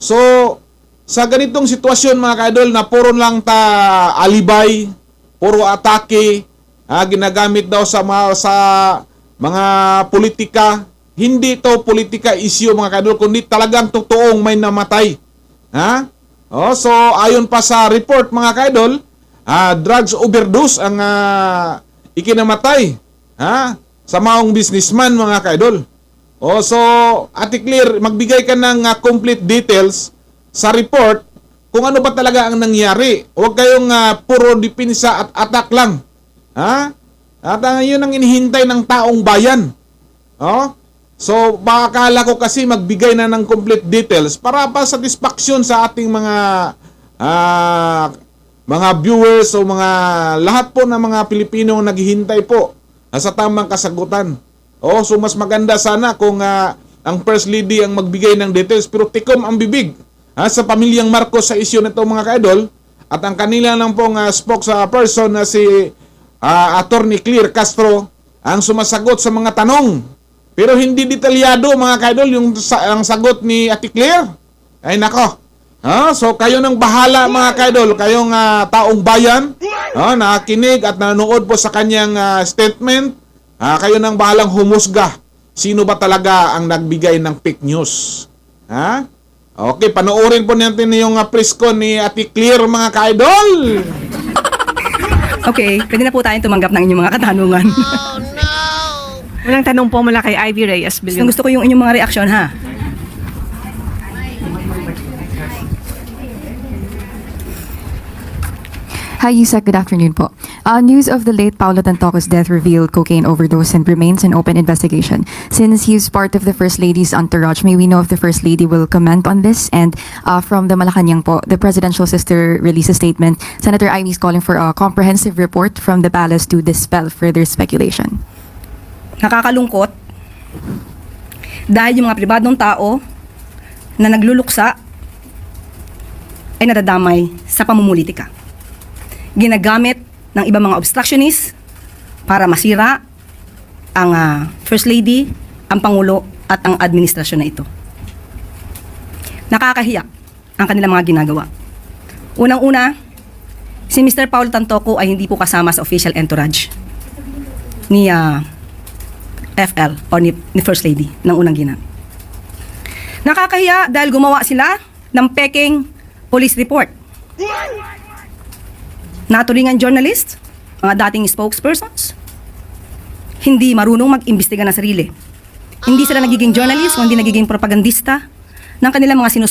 So, sa ganitong sitwasyon mga ka-idol na puro lang alibay, puro atake, ginagamit daw sa mga politika, hindi to politika issue mga ka-idol, kundi talagang totoong may namatay. So ayon pa sa report mga ka-idol, drugs overdose ang ikinamatay sa maong businessman mga ka-idol. So Ate Claire, magbigay ka ng complete details sa report kung ano ba talaga ang nangyari. Huwag kayong puro dipinsa at attack lang. At yun ang inihintay ng taong bayan. So baka akala ko kasi magbigay na ng complete details para pa satisfaction sa ating mga viewers o mga lahat po ng mga Pilipino naghihintay po sa tamang kasagutan. So mas maganda sana kung ang First Lady ang magbigay ng details, pero tikom ang bibig sa pamilyang Marcos sa isyu nito mga ka-idol, at ang kanila lang pong spokesperson na si Attorney Claire Castro ang sumasagot sa mga tanong. Pero hindi detalyado mga ka-idol ang sagot ni Ate Claire. Ay nako. So kayo nang bahala mga ka-idol, kayong taong bayan nakikinig at nanonood po sa kanyang statement. Kayo nang bahalang humusga. Sino ba talaga ang nagbigay ng fake news? Okay, panoorin po natin yung press con ni Ate Claire mga ka-idol. Okay, pwede na po tayong tumanggap ng inyong mga katanungan. Walang tanong po mula kay Ivy Reyes Bilyon. Gusto ko yung inyong mga reaksyon, ha? Hi, Yusek. Good afternoon po. News of the late Paulo Tantoco's death revealed cocaine overdose and remains an open investigation. Since he is part of the First Lady's entourage, may we know if the First Lady will comment on this? And from the Malacanang po, the presidential sister released a statement. Senator Amy is calling for a comprehensive report from the palace to dispel further speculation. Nakakalungkot dahil yung mga pribadong tao na nagluluksa ay nadadamay sa pamumulitika. Ginagamit ng ibang mga obstructionists para masira ang First Lady, ang Pangulo at ang administrasyon na ito. Nakakahiya ang kanilang mga ginagawa. Unang-una, si Mr. Paulo Tantoco ay hindi po kasama sa official entourage ni FL o ni First Lady ng unang ginang. Nakakahiya dahil gumawa sila ng peking police report. Naturingan journalist, mga dating spokespersons, hindi marunong mag-imbestiga ng sarili. Hindi sila nagiging journalist, kundi nagiging propagandista ng kanilang mga